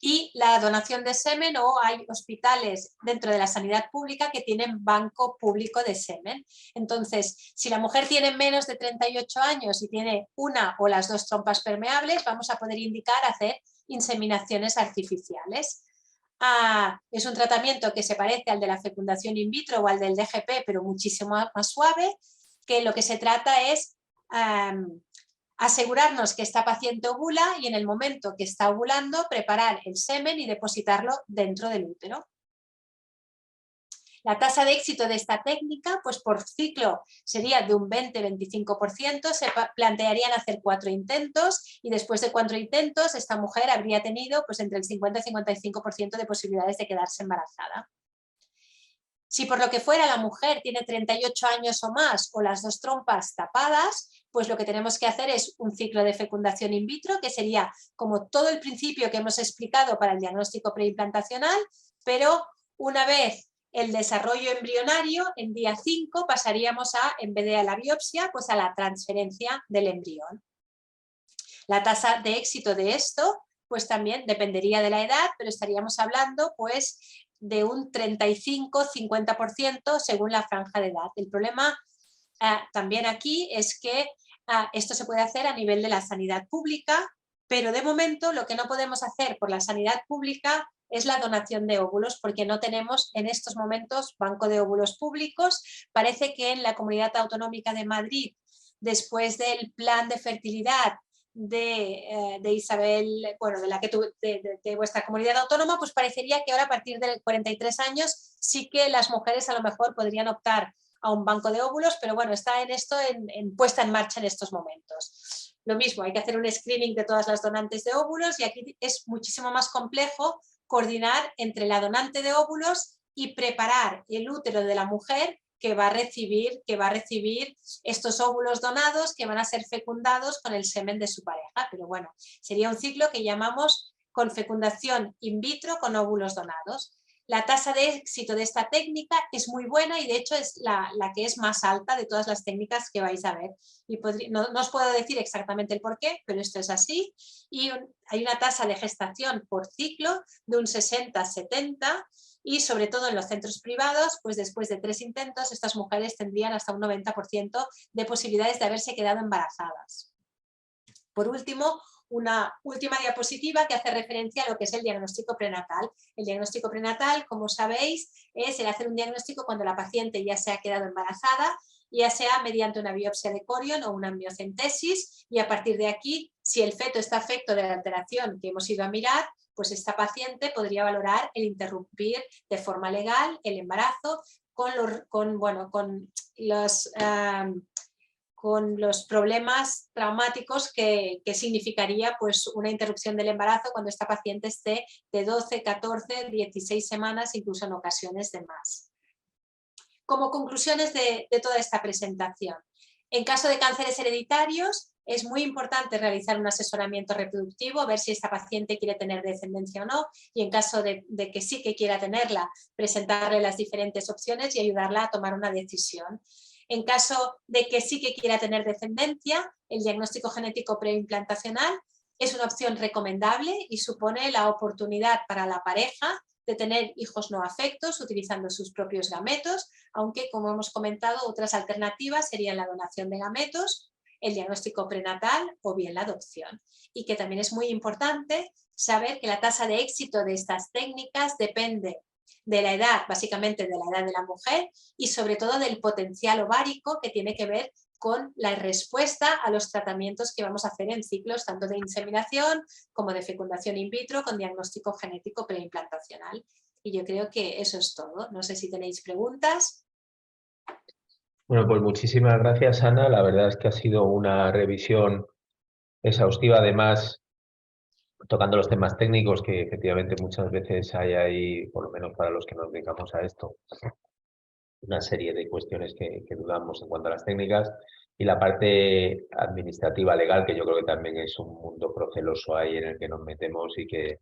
Y la donación de semen, o hay hospitales dentro de la sanidad pública que tienen banco público de semen. Entonces, si la mujer tiene menos de 38 años y tiene una o las 2 trompas permeables, vamos a poder indicar hacer inseminaciones artificiales. Es un tratamiento que se parece al de la fecundación in vitro o al del DGP, pero muchísimo más suave, que lo que se trata es asegurarnos que esta paciente ovula y en el momento que está ovulando preparar el semen y depositarlo dentro del útero. La tasa de éxito de esta técnica, pues por ciclo sería de un 20-25%, se plantearían hacer 4 intentos y después de 4 intentos esta mujer habría tenido pues entre el 50 y 55% de posibilidades de quedarse embarazada. Si por lo que fuera la mujer tiene 38 años o más o las 2 trompas tapadas, pues lo que tenemos que hacer es un ciclo de fecundación in vitro, que sería como todo el principio que hemos explicado para el diagnóstico preimplantacional, pero una vez el desarrollo embrionario, en día 5 pasaríamos en vez de a la biopsia, pues a la transferencia del embrión. La tasa de éxito de esto, pues también dependería de la edad, pero estaríamos hablando pues de un 35-50% según la franja de edad. El problema también aquí es que esto se puede hacer a nivel de la sanidad pública, pero de momento lo que no podemos hacer por la sanidad pública es la donación de óvulos, porque no tenemos en estos momentos banco de óvulos públicos. Parece que en la Comunidad Autonómica de Madrid, después del plan de fertilidad de Isabel, bueno, de vuestra comunidad autónoma, pues parecería que ahora a partir de 43 años sí que las mujeres a lo mejor podrían optar a un banco de óvulos, pero bueno, está en esto puesta en marcha en estos momentos. Lo mismo, hay que hacer un screening de todas las donantes de óvulos y aquí es muchísimo más complejo coordinar entre la donante de óvulos y preparar el útero de la mujer que va a recibir estos óvulos donados que van a ser fecundados con el semen de su pareja. Pero bueno, sería un ciclo que llamamos con fecundación in vitro con óvulos donados. La tasa de éxito de esta técnica es muy buena y de hecho es la que es más alta de todas las técnicas que vais a ver. Y no os puedo decir exactamente el por qué, pero esto es así. Y hay una tasa de gestación por ciclo de un 60-70 y sobre todo en los centros privados, pues después de 3 intentos estas mujeres tendrían hasta un 90% de posibilidades de haberse quedado embarazadas. Por último, una última diapositiva que hace referencia a lo que es el diagnóstico prenatal. El diagnóstico prenatal, como sabéis, es el hacer un diagnóstico cuando la paciente ya se ha quedado embarazada, ya sea mediante una biopsia de corion o una amniocentesis, y a partir de aquí, si el feto está afecto de la alteración que hemos ido a mirar, pues esta paciente podría valorar el interrumpir de forma legal el embarazo con los problemas traumáticos que significaría pues, una interrupción del embarazo cuando esta paciente esté de 12, 14, 16 semanas, incluso en ocasiones de más. Como conclusiones de toda esta presentación, en caso de cánceres hereditarios es muy importante realizar un asesoramiento reproductivo, ver si esta paciente quiere tener descendencia o no, y en caso de que sí que quiera tenerla, presentarle las diferentes opciones y ayudarla a tomar una decisión. En caso de que sí que quiera tener descendencia, el diagnóstico genético preimplantacional es una opción recomendable y supone la oportunidad para la pareja de tener hijos no afectos utilizando sus propios gametos, aunque, como hemos comentado, otras alternativas serían la donación de gametos, el diagnóstico prenatal o bien la adopción. Y que también es muy importante saber que la tasa de éxito de estas técnicas depende de la edad, básicamente de la edad de la mujer y sobre todo del potencial ovárico que tiene que ver con la respuesta a los tratamientos que vamos a hacer en ciclos tanto de inseminación como de fecundación in vitro con diagnóstico genético preimplantacional. Y yo creo que eso es todo. No sé si tenéis preguntas. Bueno, pues muchísimas gracias, Ana. La verdad es que ha sido una revisión exhaustiva, además tocando los temas técnicos que efectivamente muchas veces hay ahí, por lo menos para los que nos dedicamos a esto, una serie de cuestiones que dudamos en cuanto a las técnicas, y la parte administrativa legal, que yo creo que también es un mundo proceloso ahí en el que nos metemos y que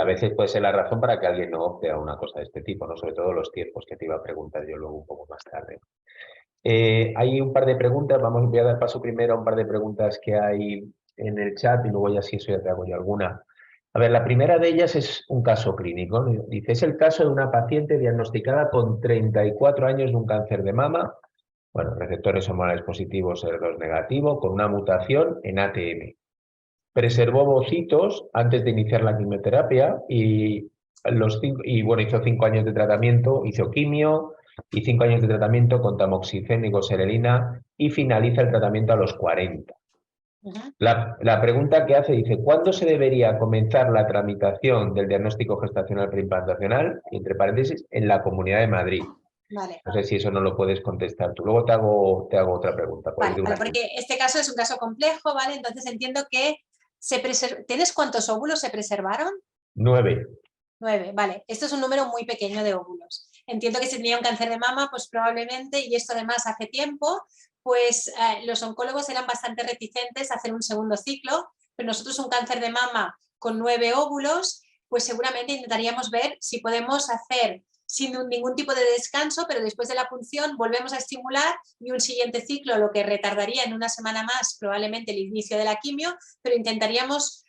a veces puede ser la razón para que alguien no opte a una cosa de este tipo, ¿no? Sobre todo los tiempos, que te iba a preguntar yo luego un poco más tarde. Hay un par de preguntas, voy a dar paso primero a un par de preguntas que hay en el chat y luego ya si eso ya te hago yo alguna. A ver, la primera de ellas es un caso clínico. Dice, es el caso de una paciente diagnosticada con 34 años de un cáncer de mama, bueno, receptores hormonales positivos, ER2 negativo, con una mutación en ATM. Preservó ovocitos antes de iniciar la quimioterapia y bueno, hizo 5 años de tratamiento, hizo quimio y 5 años de tratamiento con tamoxifeno y goserelina y finaliza el tratamiento a los 40. La pregunta que hace dice, ¿cuándo se debería comenzar la tramitación del diagnóstico gestacional preimplantacional? Y entre paréntesis, en la Comunidad de Madrid. Vale. No sé si eso no lo puedes contestar tú. Luego te hago otra pregunta. Vale, porque este caso es un caso complejo, ¿vale? Entonces entiendo que ¿tienes cuántos óvulos se preservaron? 9. 9, vale. Esto es un número muy pequeño de óvulos. Entiendo que si tenía un cáncer de mama, pues probablemente, y esto además hace tiempo, pues los oncólogos eran bastante reticentes a hacer un segundo ciclo, pero nosotros un cáncer de mama con 9 óvulos, pues seguramente intentaríamos ver si podemos hacer sin ningún tipo de descanso, pero después de la punción volvemos a estimular y un siguiente ciclo, lo que retardaría en una semana más probablemente el inicio de la quimio, pero intentaríamos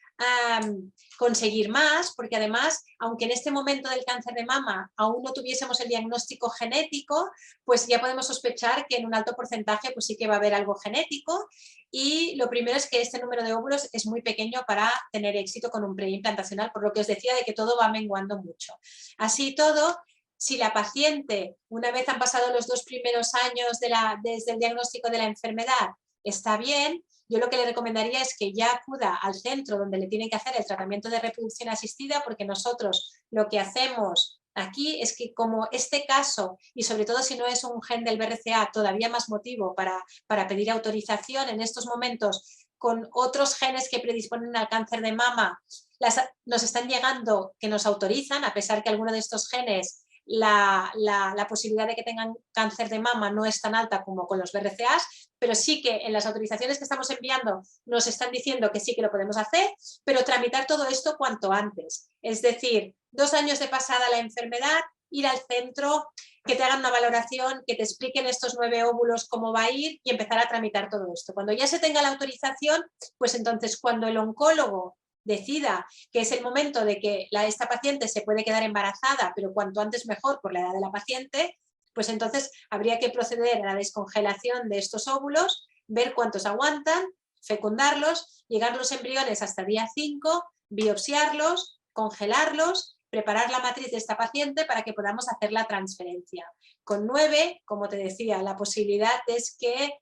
conseguir más, porque además, aunque en este momento del cáncer de mama aún no tuviésemos el diagnóstico genético, pues ya podemos sospechar que en un alto porcentaje pues sí que va a haber algo genético, y lo primero es que este número de óvulos es muy pequeño para tener éxito con un preimplantacional, por lo que os decía de que todo va menguando mucho. Así todo, si la paciente, una vez han pasado los 2 primeros años desde el diagnóstico de la enfermedad, está bien, yo lo que le recomendaría es que ya acuda al centro donde le tienen que hacer el tratamiento de reproducción asistida, porque nosotros lo que hacemos aquí es que, como este caso, y sobre todo si no es un gen del BRCA, todavía más motivo para pedir autorización en estos momentos, con otros genes que predisponen al cáncer de mama, nos están llegando que nos autorizan, a pesar que alguno de estos genes la posibilidad de que tengan cáncer de mama no es tan alta como con los BRCAs, pero sí que en las autorizaciones que estamos enviando nos están diciendo que sí que lo podemos hacer, pero tramitar todo esto cuanto antes. Es decir, 2 años de pasada la enfermedad, ir al centro, que te hagan una valoración, que te expliquen estos 9 óvulos cómo va a ir y empezar a tramitar todo esto. Cuando ya se tenga la autorización, pues entonces cuando el oncólogo decida que es el momento de que esta paciente se puede quedar embarazada, pero cuanto antes mejor por la edad de la paciente, pues entonces habría que proceder a la descongelación de estos óvulos, ver cuántos aguantan, fecundarlos, llegar los embriones hasta día 5, biopsiarlos, congelarlos, preparar la matriz de esta paciente para que podamos hacer la transferencia. Con 9, como te decía, la posibilidad es que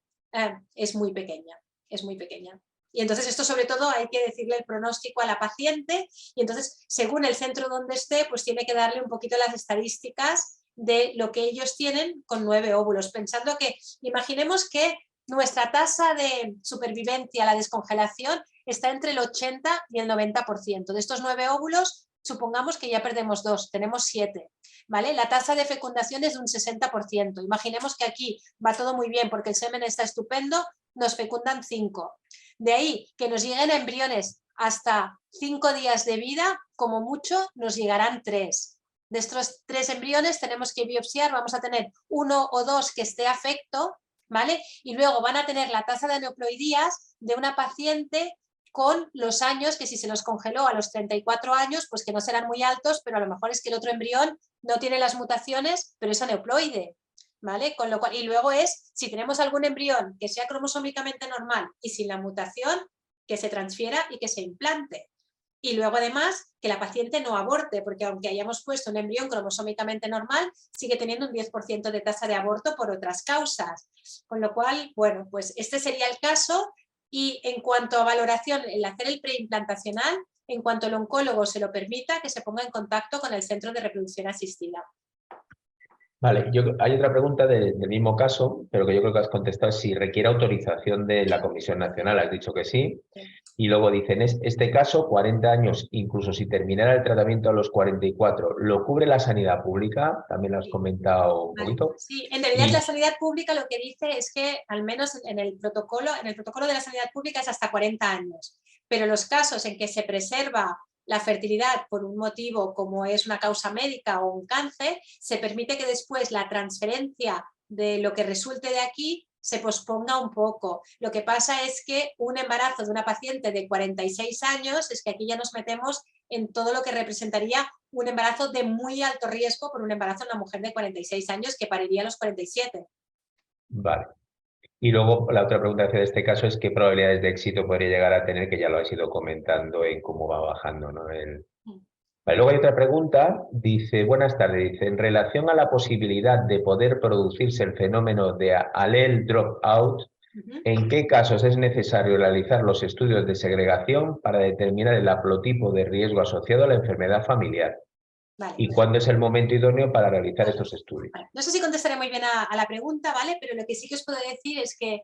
es muy pequeña, es muy pequeña. Y entonces esto sobre todo hay que decirle el pronóstico a la paciente y entonces según el centro donde esté, pues tiene que darle un poquito las estadísticas de lo que ellos tienen con 9 óvulos, pensando que, imaginemos que nuestra tasa de supervivencia a la descongelación está entre el 80 y el 90%. De estos 9 óvulos, supongamos que ya perdemos 2, tenemos 7. ¿Vale? La tasa de fecundación es de un 60%. Imaginemos que aquí va todo muy bien porque el semen está estupendo, nos fecundan 5. De ahí que nos lleguen embriones hasta 5 días de vida, como mucho nos llegarán 3. De estos 3 embriones tenemos que biopsiar, vamos a tener 1 o 2 que esté afecto, ¿vale? Y luego van a tener la tasa de aneuploidías de una paciente con los años, que si se los congeló a los 34 años, pues que no serán muy altos, pero a lo mejor es que el otro embrión no tiene las mutaciones, pero es aneuploide, ¿vale? Con lo cual, y luego es, si tenemos algún embrión que sea cromosómicamente normal y sin la mutación, que se transfiera y que se implante. Y luego además que la paciente no aborte, porque aunque hayamos puesto un embrión cromosómicamente normal, sigue teniendo un 10% de tasa de aborto por otras causas. Con lo cual, bueno, pues este sería el caso. Y en cuanto a valoración, el hacer el preimplantacional, en cuanto el oncólogo se lo permita, que se ponga en contacto con el centro de reproducción asistida. Vale, hay otra pregunta del mismo caso, pero que yo creo que has contestado, si requiere autorización de la Comisión Nacional. Has dicho que sí. Y luego dicen, este caso, 40 años, incluso si terminara el tratamiento a los 44, ¿lo cubre la sanidad pública? También lo has comentado un poquito. Sí, en realidad la sanidad pública lo que dice es que, al menos en el protocolo de la sanidad pública es hasta 40 años. Pero los casos en que se preserva la fertilidad por un motivo como es una causa médica o un cáncer, se permite que después la transferencia de lo que resulte de aquí se posponga un poco. Lo que pasa es que un embarazo de una paciente de 46 años, es que aquí ya nos metemos en todo lo que representaría un embarazo de muy alto riesgo por un embarazo en una mujer de 46 años que pariría a los 47. Vale. Y luego la otra pregunta que hace de este caso es qué probabilidades de éxito podría llegar a tener, que ya lo has ido comentando en cómo va bajando, ¿no? Vale, luego hay otra pregunta, dice, buenas tardes, dice, en relación a la posibilidad de poder producirse el fenómeno de allele dropout, ¿en qué casos es necesario realizar los estudios de segregación para determinar el haplotipo de riesgo asociado a la enfermedad familiar? Vale. ¿Y cuándo es el momento idóneo para realizar estos estudios? Vale. No sé si contestaré muy bien a la pregunta, ¿vale? Pero lo que sí que os puedo decir es que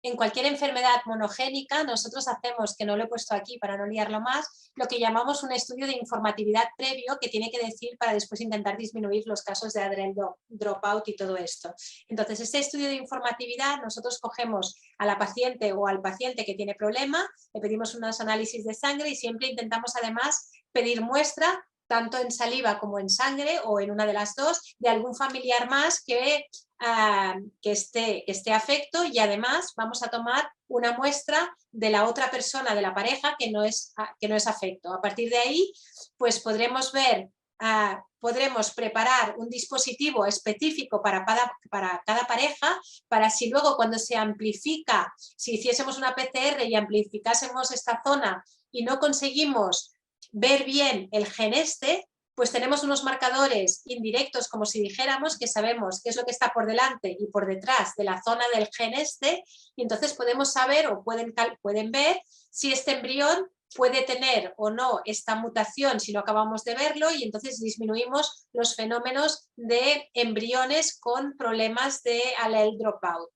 en cualquier enfermedad monogénica nosotros hacemos, que no lo he puesto aquí para no liarlo más, lo que llamamos un estudio de informatividad previo que tiene que decir para después intentar disminuir los casos de allele dropout y todo esto. Entonces, este estudio de informatividad, nosotros cogemos a la paciente o al paciente que tiene problema, le pedimos unos análisis de sangre y siempre intentamos además pedir muestra tanto en saliva como en sangre o en una de las dos, de algún familiar más que esté afecto, y además vamos a tomar una muestra de la otra persona de la pareja que no es afecto. A partir de ahí, pues podremos ver, podremos preparar un dispositivo específico para cada pareja, para si luego cuando se amplifica, si hiciésemos una PCR y amplificásemos esta zona y no conseguimos ver bien el gen pues tenemos unos marcadores indirectos, como si dijéramos, que sabemos qué es lo que está por delante y por detrás de la zona del gen y entonces podemos saber o pueden ver si este embrión puede tener o no esta mutación si no acabamos de verlo, y entonces disminuimos los fenómenos de embriones con problemas de allele dropout.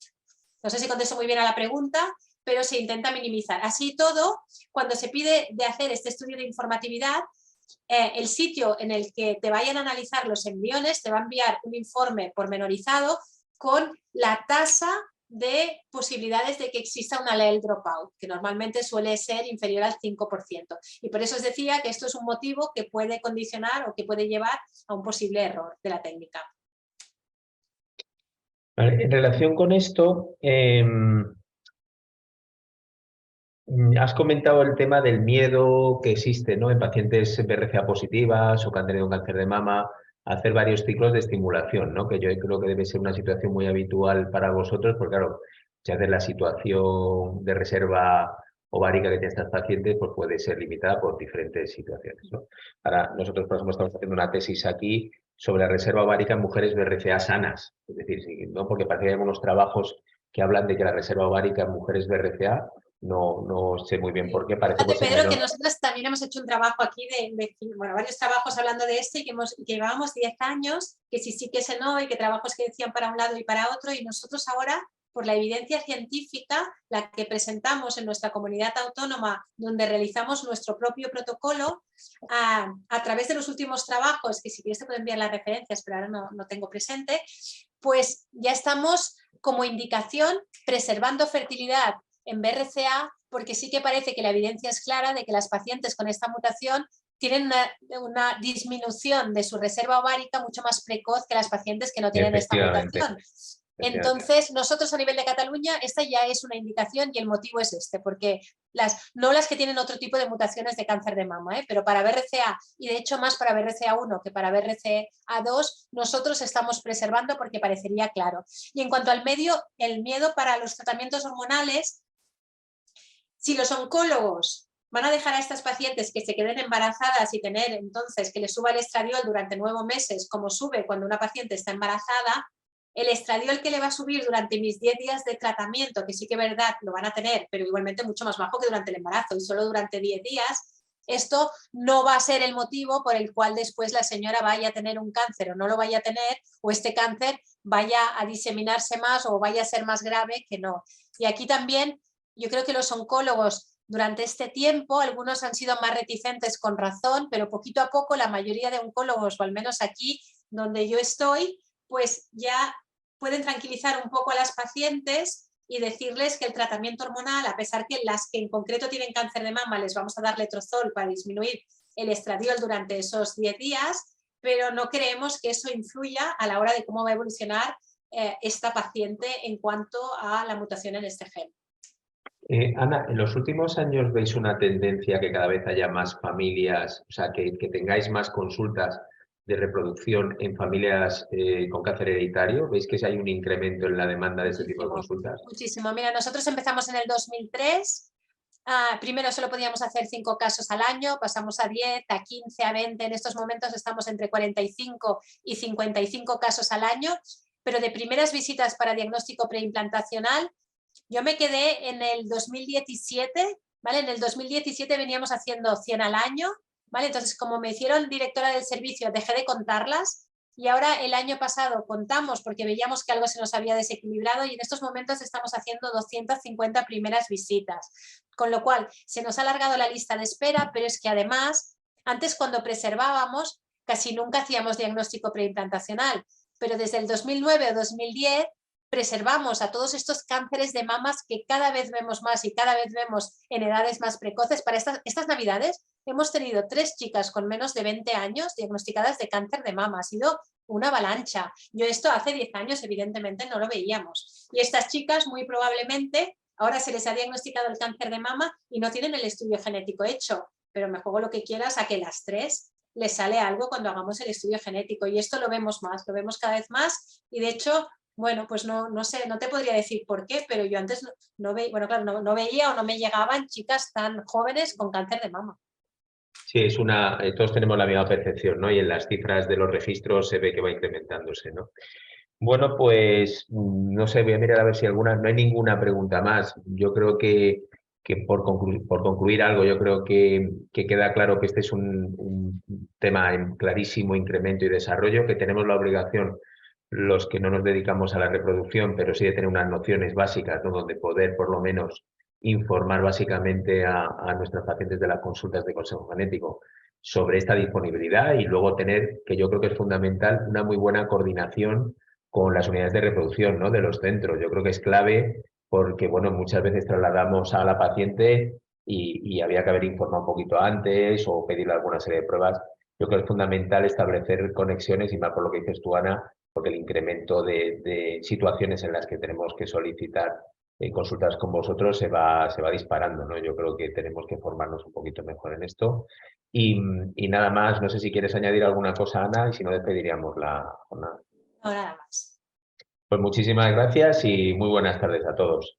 No sé si contesto muy bien a la pregunta, pero se intenta minimizar. Así todo, cuando se pide de hacer este estudio de informatividad, el sitio en el que te vayan a analizar los embriones te va a enviar un informe pormenorizado con la tasa de posibilidades de que exista un allele dropout, que normalmente suele ser inferior al 5%. Y por eso os decía que esto es un motivo que puede condicionar o que puede llevar a un posible error de la técnica. Vale, en relación con esto, has comentado el tema del miedo que existe, ¿no?, en pacientes BRCA positivas o que han tenido un cáncer de mama, a hacer varios ciclos de estimulación, ¿no?, que yo creo que debe ser una situación muy habitual para vosotros, porque claro, si haces la situación de reserva ovárica que tienen estas pacientes, pues puede ser limitada por diferentes situaciones, ¿no? Ahora, nosotros, por ejemplo, estamos haciendo una tesis aquí sobre la reserva ovárica en mujeres BRCA sanas, es decir, ¿no?, porque parece que hay algunos trabajos que hablan de que la reserva ovárica en mujeres BRCA no sé muy bien por qué, parece Fíjate, pues ser Pedro, menor. que nosotros también hemos hecho un trabajo aquí bueno, varios trabajos hablando de esto y que llevábamos 10 años, que sí que se no, y que trabajos que decían para un lado y para otro, y nosotros ahora, por la evidencia científica, la que presentamos en nuestra comunidad autónoma, donde realizamos nuestro propio protocolo, a través de los últimos trabajos, que si quieres te puedo enviar las referencias, pero ahora no tengo presente, pues ya estamos como indicación preservando fertilidad en BRCA, porque sí que parece que la evidencia es clara de que las pacientes con esta mutación tienen una disminución de su reserva ovárica mucho más precoz que las pacientes que no tienen esta mutación. Entonces, nosotros a nivel de Cataluña, esta ya es una indicación y el motivo es este, porque no las que tienen otro tipo de mutaciones de cáncer de mama, pero para BRCA, y de hecho más para BRCA1 que para BRCA2, nosotros estamos preservando porque parecería claro. Y en cuanto al el miedo para los tratamientos hormonales, si los oncólogos van a dejar a estas pacientes que se queden embarazadas y tener entonces que les suba el estradiol durante 9 meses, como sube cuando una paciente está embarazada, el estradiol que le va a subir durante mis 10 días de tratamiento, que sí que es verdad, lo van a tener, pero igualmente mucho más bajo que durante el embarazo y solo durante 10 días, esto no va a ser el motivo por el cual después la señora vaya a tener un cáncer o no lo vaya a tener, o este cáncer vaya a diseminarse más o vaya a ser más grave que no. Y aquí también yo creo que los oncólogos durante este tiempo, algunos han sido más reticentes con razón, pero poquito a poco la mayoría de oncólogos, o al menos aquí donde yo estoy, pues ya pueden tranquilizar un poco a las pacientes y decirles que el tratamiento hormonal, a pesar que las que en concreto tienen cáncer de mama les vamos a dar letrozol para disminuir el estradiol durante esos 10 días, pero no creemos que eso influya a la hora de cómo va a evolucionar esta paciente en cuanto a la mutación en este gen. Ana, ¿en los últimos años veis una tendencia que cada vez haya más familias, o sea, que tengáis más consultas de reproducción en familias con cáncer hereditario? ¿Veis que hay un incremento en la demanda de este tipo de consultas? Muchísimo. Mira, nosotros empezamos en el 2003. Primero solo podíamos hacer 5 casos al año, pasamos a 10, a 15, a 20. En estos momentos estamos entre 45 y 55 casos al año, pero de primeras visitas para diagnóstico preimplantacional, yo me quedé en el 2017, ¿vale? En el 2017 veníamos haciendo 100 al año, ¿vale? Entonces, como me hicieron directora del servicio, dejé de contarlas y ahora el año pasado contamos porque veíamos que algo se nos había desequilibrado y en estos momentos estamos haciendo 250 primeras visitas, con lo cual se nos ha alargado la lista de espera, pero es que además, antes cuando preservábamos, casi nunca hacíamos diagnóstico preimplantacional, pero desde el 2009 o 2010 preservamos a todos estos cánceres de mamas que cada vez vemos más y cada vez vemos en edades más precoces. Para estas navidades hemos tenido 3 chicas con menos de 20 años diagnosticadas de cáncer de mama. Ha sido una avalancha. Yo esto hace 10 años evidentemente no lo veíamos. Y estas chicas muy probablemente ahora se les ha diagnosticado el cáncer de mama y no tienen el estudio genético hecho. Pero me juego lo que quieras a que las 3 les sale algo cuando hagamos el estudio genético. Y esto lo vemos más, lo vemos cada vez más. Y de hecho, bueno, pues no sé, no te podría decir por qué, pero yo antes no veía o no me llegaban chicas tan jóvenes con cáncer de mama. Sí, todos tenemos la misma percepción, ¿no? Y en las cifras de los registros se ve que va incrementándose, ¿no? Bueno, pues no sé, voy a mirar a ver si no hay ninguna pregunta más. Yo creo que por concluir algo, yo creo que queda claro que este es un tema en clarísimo incremento y desarrollo, que tenemos la obligación, los que no nos dedicamos a la reproducción, pero sí de tener unas nociones básicas, ¿no?, donde poder por lo menos informar básicamente a nuestros pacientes de las consultas de consejo genético sobre esta disponibilidad y luego tener, que yo creo que es fundamental, una muy buena coordinación con las unidades de reproducción, ¿no?, de los centros. Yo creo que es clave porque, bueno, muchas veces trasladamos a la paciente y había que haber informado un poquito antes o pedirle alguna serie de pruebas. Yo creo que es fundamental establecer conexiones y más por lo que dices tú, Ana, porque el incremento de situaciones en las que tenemos que solicitar consultas con vosotros se va disparando, ¿no? Yo creo que tenemos que formarnos un poquito mejor en esto. Y nada más, no sé si quieres añadir alguna cosa, Ana, y si no, despediríamos la jornada. No, nada más. Pues muchísimas gracias y muy buenas tardes a todos.